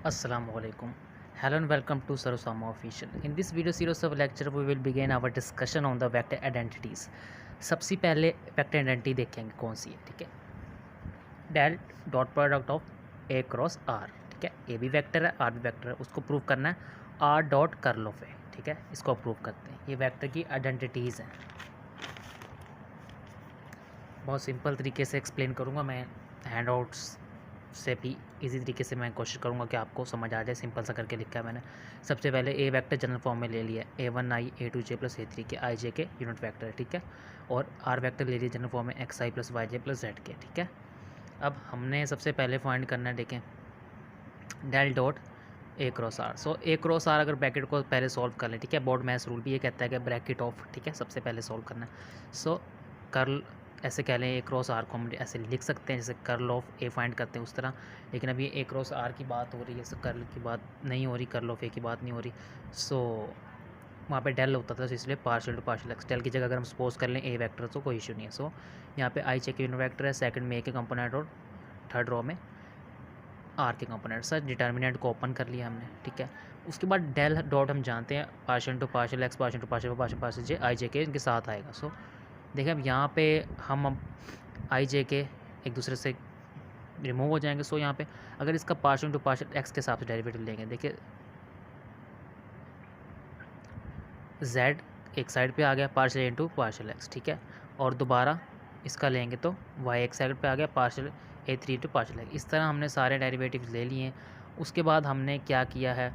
Assalamualaikum. Hello and welcome to Sarusama Official. In this video series of lecture, we will begin our discussion on the vector identities. सबसे पहले vector identity देखेंगे कौन सी है, ठीक है। Del dot product of A cross R, ठीक है। ए भी वेक्टर है, आर भी वेक्टर है, उसको प्रूव करना है आर डॉट कर्ल ऑफ ए, ठीक है। इसको प्रूव करते हैं। ये वेक्टर की आइडेंटिटीज़ हैं। बहुत सिंपल तरीके से एक्सप्लेन करूँगा मैं, हैंडआउट्स से भी इजी तरीके से मैं कोशिश करूँगा कि आपको समझ आ जाए। सिंपल सा करके लिखा है मैंने। सबसे पहले ए वेक्टर जनरल फॉर्म में ले लिया, A1i A2j प्लस A3 के i j के यूनिट वेक्टर है, ठीक है। और आर वेक्टर ले लिया जनरल फॉर्म में xi plus yj plus z के, ठीक है। अब हमने सबसे पहले फाइंड करना है, देखें, del dot A cross R. So A cross R अगर ब्रैकेट को पहले सॉल्व कर लें, ठीक है। बोर्ड मैथ्स रूल भी ये कहता है कि ब्रैकेट ऑफ, ठीक है, सबसे पहले सॉल्व करना है। सो कर्ल ऐसे कह लें, ए क्रॉस आर को हम ऐसे लिख सकते हैं जैसे कर्ल ऑफ ए फाइंड करते हैं उस तरह। लेकिन अभी ए क्रॉस आर की बात हो रही है, सो कर्ल की बात नहीं हो रही, कर्ल ऑफ ए की बात नहीं हो रही। सो वहाँ पे डेल होता था, इसलिए partial to partial x. Del की जगह अगर हम सपोज कर लें ए वेक्टर तो कोई इशू नहीं है। सो यहाँ पे आई चेक यूनिट वेक्टर है, सेकंड में ए के कंपोनेंट और थर्ड रो में आर के कंपोनेंट। सर डिटर्मिनेंट को ओपन कर लिया हमने, ठीक है। उसके बाद डेल डॉट हम जानते हैं partial to partial x, partial to partial partial partial J, I J K इनके साथ आएगा। सो देखिए अब यहाँ पे हम आई जे के एक दूसरे से रिमूव हो जाएंगे। सो यहाँ पे अगर इसका पार्शियल टू पार्शियल एक्स के हिसाब से डेरिवेटिव लेंगे, देखिए z एक साइड पे आ गया पार्शियल इनटू पार्शियल एक्स, ठीक है। और दोबारा इसका लेंगे तो y एक साइड पे आ गया partial A3 into partial x. इस तरह हमने सारे डेरिवेटिव्स ले लिए हैं। उसके बाद हमने क्या किया है,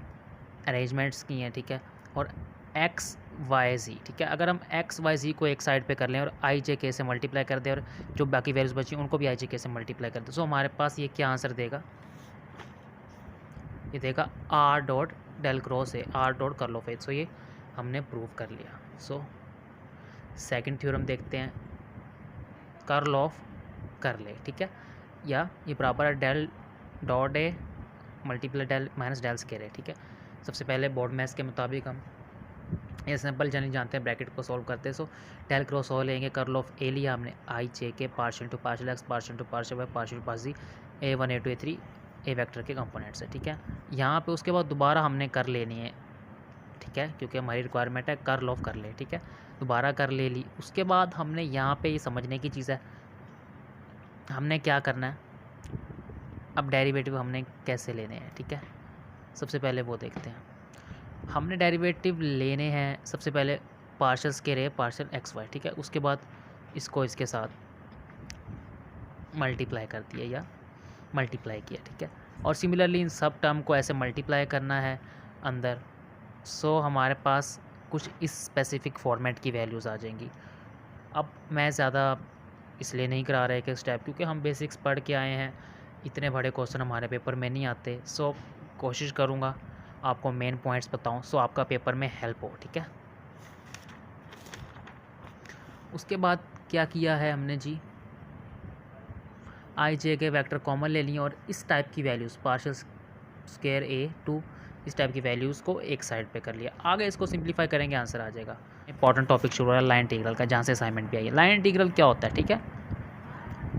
अरेंजमेंट्स की हैं, ठीक है। और एक्स वाई जी, ठीक है। अगर हम एक्स वाई जी को एक साइड पे कर लें और आई जे के से मल्टीप्लाई कर दें और जो बाकी वैल्यूज़ बची उनको भी आई जे के से मल्टीप्लाई कर दें, सो हमारे पास ये क्या आंसर देगा, ये देगा R dot del cross A, R dot curl of A. So ये हमने प्रूव कर लिया। सो सेकंड थ्योरम देखते हैं, कर्ल ऑफ कर्ल ए, ठीक है। या ये बराबर है del dot A multiply del minus del square है, ठीक है। सबसे पहले बोर्ड मैथ्स के मुताबिक हम ये सिंपल जनरली जानते हैं, ब्रैकेट को सॉल्व करते हैं। सो डेल क्रॉस ओ लेंगे, कर्ल ऑफ ए लिया हमने, I J K partial to partial x, partial to partial y, partial to partial A1 A2 A3 A vector के कंपोनेंट्स है, ठीक है। यहाँ पे उसके बाद दोबारा हमने कर लेनी है, ठीक है, क्योंकि हमारी रिक्वायरमेंट है कर्ल ऑफ कर ले, ठीक है। दोबारा कर ले ली। उसके बाद हमने यहाँ पे ये समझने की चीज़ है, हमने क्या करना है, अब डेरिवेटिव हमने कैसे लेने हैं, ठीक है। सबसे पहले वो देखते हैं। हमने डेरिवेटिव लेने हैं सबसे पहले पार्शियल स्क्वायर ए पार्शियल एक्स वाई, ठीक है। उसके बाद इसको इसके साथ मल्टीप्लाई कर दिया या मल्टीप्लाई किया, ठीक है। और सिमिलरली इन सब टर्म को ऐसे मल्टीप्लाई करना है अंदर। सो हमारे पास कुछ इस स्पेसिफिक फॉर्मेट की वैल्यूज़ आ जाएंगी। अब मैं ज़्यादा इसलिए नहीं करा रहा एक एक स्टेप, क्योंकि हम बेसिक्स पढ़ के आए हैं, इतने बड़े क्वेश्चन हमारे पेपर में नहीं आते। सो कोशिश करूँगा आपको मेन पॉइंट्स बताऊं, सो आपका पेपर में हेल्प हो, ठीक है। उसके बाद क्या किया है हमने जी, आई जे के वेक्टर कॉमन ले लिए और इस टाइप की values partial square A to इस टाइप की वैल्यूज़ को एक साइड पे कर लिया। आगे इसको सिंप्लीफाई करेंगे, आंसर आ जाएगा। इंपॉर्टेंट टॉपिक शुरू हो रहा है लाइन इंटीग्रल का, जहाँ से असाइनमेंट भी आई है। लाइन इंटीग्रल क्या होता है, ठीक है।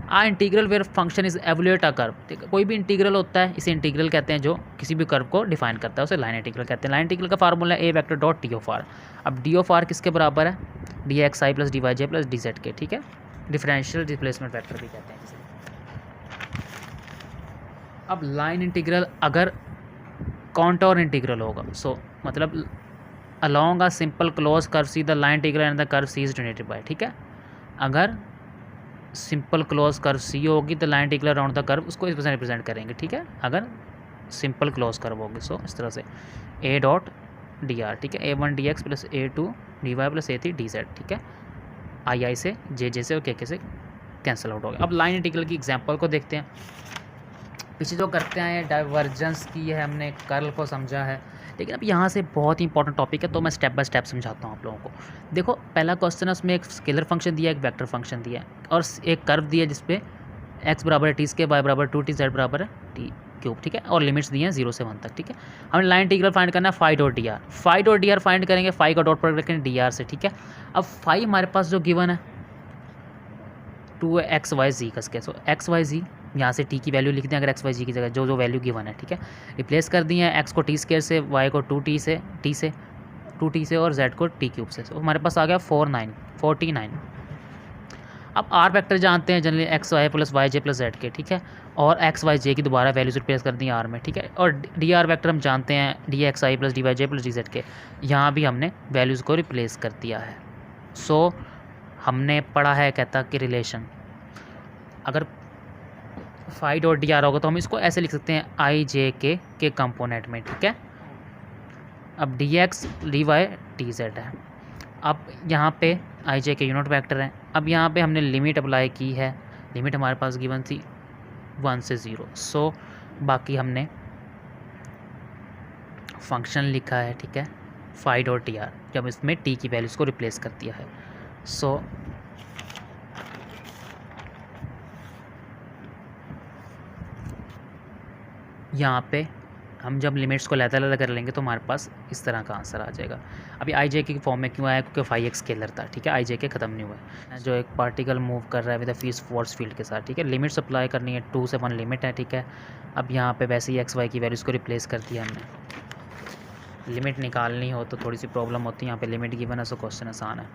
A integral where function is evaluate a curve, ठीक है। कोई भी इंटीग्रल होता है, इसे इंटीग्रल कहते हैं जो किसी भी कर्व को डिफाइन करता है, उसे लाइन इंटीग्रल कहते हैं। लाइन इंटीग्रल का फार्मूला है A vector dot D of R. अब डी ऑफ आर किसके बराबर है, D X I plus D Y J plus D Z K, ठीक है। डिफरेंशियल डिस्प्लेसमेंट वेक्टर भी कहते हैं जिसे। अब लाइन इंटीग्रल अगर कॉन्टोर इंटीग्रल होगा, सो मतलब along a simple close curve C the line integral and the curve C is donated by, ठीक है। अगर सिंपल क्लोज कर्व सी होगी तो line integral around the curve उसको इस तरह रिप्रेजेंट करेंगे, ठीक है। अगर सिंपल क्लोज कर्व होगी, सो इस तरह से ए डॉट डी आर, ठीक है। A1 d x plus A2 d y plus A3 d z, ठीक है। आई से जे से और के से कैंसिल आउट हो गया। अब लाइन इंटीग्रल की एग्जांपल को देखते हैं। पीछे जो करते आए हैं डाइवर्जेंस की है, हमने कर्ल को समझा है, लेकिन अब यहाँ से बहुत ही इंपॉर्टेंट टॉपिक है, तो मैं स्टेप बाय स्टेप समझाता हूँ आप लोगों को। देखो पहला क्वेश्चन है, उसमें एक स्केलर फंक्शन दिया है, एक वेक्टर फंक्शन दिया है और एक कर्व दिया है जिसपे x बराबर है टी स्क्वायर, वाई बराबर 2t, z बराबर है टी क्यूब, ठीक है। और लिमिट्स दिए हैं 0 से 1 तक, ठीक है। हमें लाइन इंटीग्रल फाइंड करना है phi dot d r. Phi dot d r find करेंगे, फाई का डॉट प्रोडक्ट रखेंगे डी आर से, ठीक है। अब फाई हमारे पास जो गिवन है 2 एक्स वाई जी कसके, सो एक्स वाई जी यहाँ से टी की वैल्यू लिख दें अगर एक्स वाई जी की जगह जो जो वैल्यू गिवन है, ठीक है। रिप्लेस कर दिए हैं, एक्स को टी स्क्वायर से, वाई को टू टी से और जेड को टी क्यूब से। तो हमारे पास आ गया 49। अब आर वेक्टर जानते हैं generally X Y plus Y J plus Z K, ठीक है। और एक्स वाई जे की दोबारा वैल्यूज रिप्लेस कर दी आर में, ठीक है। और डी आर वैक्टर हम जानते हैं D X I plus D Y J plus D Z के, यहाँ भी हमने वैल्यूज़ को रिप्लेस कर दिया है। सो हमने पढ़ा है कहता कि रिलेशन अगर फाई डॉट डी आर होगा तो हम इसको ऐसे लिख सकते हैं आई जे के कंपोनेंट में, ठीक है। अब d x d y d z है। अब यहाँ पे आई जे के यूनिट वेक्टर हैं। अब यहाँ पे हमने लिमिट अप्लाई की है, लिमिट हमारे पास गिवन थी 1 से 0। सो बाकी हमने फंक्शन लिखा है, ठीक है, फाई डॉट टी आर, जब इसमें टी की वैल्यूज़ को रिप्लेस कर दिया है। सो यहाँ पे हम जब लिमिट्स को लैता लैता कर लेंगे तो हमारे पास इस तरह का आंसर आ जाएगा। अभी आई जे के फॉर्म में क्यों आया, क्योंकि फाई एक्स स्केलर था, ठीक है। आई जे के ख़त्म नहीं हुआ है, जो एक पार्टिकल मूव कर रहा है विद अ फोर्स फील्ड के साथ, ठीक है। लिमिट्स अप्लाई करनी है, 2 से 1 लिमिट है, ठीक है। अब यहाँ पे वैसे ही एक्स वाई की वैल्यूज़ को रिप्लेस कर दिया हमने। लिमिट निकालनी हो तो थोड़ी सी प्रॉब्लम होती है, यहाँ पे लिमिट गिवन है, सो क्वेश्चन आसान है।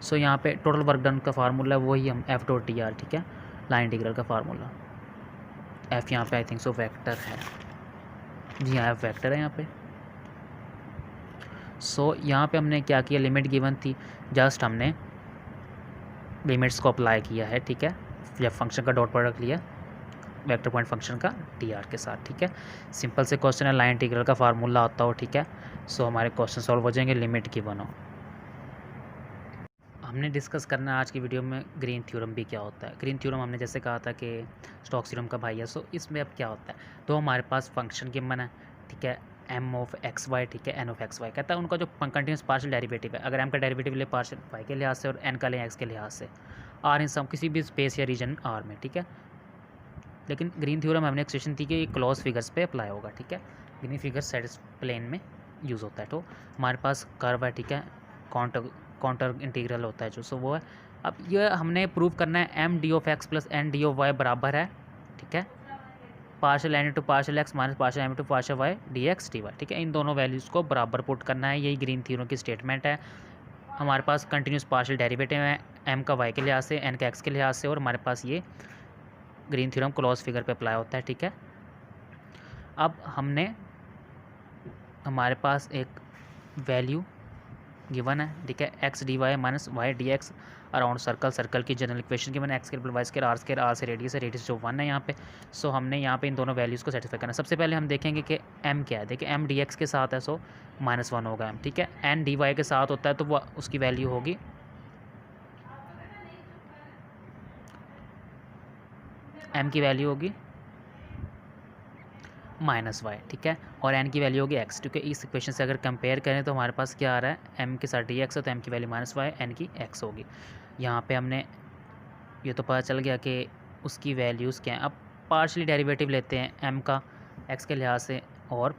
सो यहाँ पे टोटल वर्क डन का फार्मूला वही हम एफ डॉट टी आर, ठीक है, लाइन इंटीग्रल का फार्मूला। एफ यहाँ पे आई थिंक सो वेक्टर है, जी हाँ एफ वेक्टर है यहाँ पे। सो यहाँ पे हमने क्या किया, लिमिट गिवन थी, जस्ट हमने लिमिट्स को अप्लाई किया है, ठीक है। जब फंक्शन का डॉट प्रोडक्ट लिया वेक्टर पॉइंट फंक्शन का टी आर के साथ, ठीक है। सिंपल से क्वेश्चन है, लाइन इंटीग्रल का फार्मूला होता हो, ठीक है। सो हमारे क्वेश्चन सॉल्व हो जाएंगे, लिमिट गिवन हो। हमने डिस्कस करना है आज की वीडियो में ग्रीन थ्योरम भी क्या होता है। ग्रीन थ्योरम हमने जैसे कहा था कि स्टोक्स थ्योरम का भाई है। सो इसमें अब क्या होता है, तो हमारे पास फंक्शन गिवन है, ठीक है, एम ऑफ एक्स वाई, ठीक है, एन ऑफ एक्स वाई। कहता है उनका जो कंटिन्यूस पार्शियल डेरिवेटिव है, अगर एम का डेरिवेटिव ले पार्शियल वाई के लिहाज से और एन का ले एक्स के लिहाज से, आर इन सम किसी भी स्पेस या रीजन आर में, ठीक है। लेकिन ग्रीन थ्योरम हमने एक सेशन थी कि ये क्लोज फिगर्स पे अप्लाई होगा, ठीक है। ग्रीन फिगर सेट प्लेन में यूज़ होता है। तो हमारे पास कर्व है, ठीक है, काउंटर इंटीग्रल होता है जो, सो वो है। अब ये हमने प्रूव करना है M d of x plus N d of y बराबर है, ठीक है, partial N into partial x minus partial M into partial y d x d y, ठीक है। इन दोनों वैल्यूज़ को बराबर पुट करना है, यही ग्रीन थ्योरम की स्टेटमेंट है। हमारे पास कंटिन्यूस पार्शियल डेरिवेटिव है, एम का वाई के लिहाज से, एन का एक्स के लिहाज से, और हमारे पास ये ग्रीन थ्योरम क्लोज फिगर पे अप्लाई होता है, ठीक है। अब हमने हमारे पास एक वैल्यू गिवन है, ठीक है, x d y minus y d x around circle, circle की जनरल इक्वेशन की मैंने x square plus y square, R से रेडियस जो 1 है यहाँ पे। सो हमने यहाँ पे इन दोनों वैल्यूज़ को सेटिस्फाई करना है। सबसे पहले हम देखेंगे कि एम क्या है। देखिए एम डी एक्स के साथ है, सो -1 होगा एम, ठीक है। एन डी वाई के साथ होता है तो वो उसकी वैल्यू होगी एम की वैल्यू होगी -y, ठीक है, और n की वैल्यू होगी x, क्योंकि इस इक्वेशन से अगर कंपेयर करें तो हमारे पास क्या आ रहा है, m के साथ dx है तो m की वैल्यू -y, n की x होगी। यहाँ पे हमने ये तो पता चल गया कि उसकी वैल्यूज़ क्या हैं। अब पार्शियली डेरिवेटिव लेते हैं m का x के लिहाज से और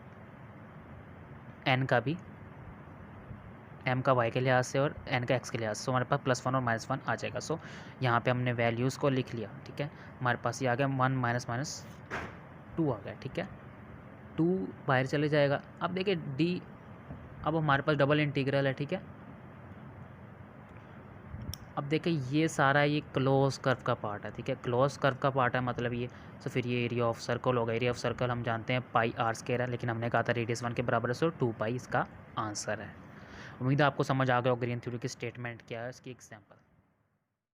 n का भी, m का y के लिहाज से और n का x के लिहाज से। सो हमारे पास +1 और -1 आ जाएगा। सो यहाँ पे हमने वैल्यूज़ को लिख लिया, ठीक है। हमारे पास ये आ गया 1 माइनस 2 आ गया, ठीक है। 2 बाहर चले जाएगा। अब देखिए d, अब हमारे पास डबल इंटीग्रल है, ठीक है। अब देखिए ये सारा ये क्लोज कर्व का पार्ट है, ठीक है, क्लोज कर्व का पार्ट है मतलब ये। तो फिर ये एरिया ऑफ सर्कल होगा। एरिया ऑफ सर्कल हम जानते हैं पाई आर स्क्वायर है, लेकिन हमने कहा था रेडियस 1 के बराबर है, सो 2 पाई इसका आंसर है। उम्मीद है आपको समझ आ गया हो ग्रीन थ्योरी की स्टेटमेंट क्या है, इसकी एग्जाम्पल।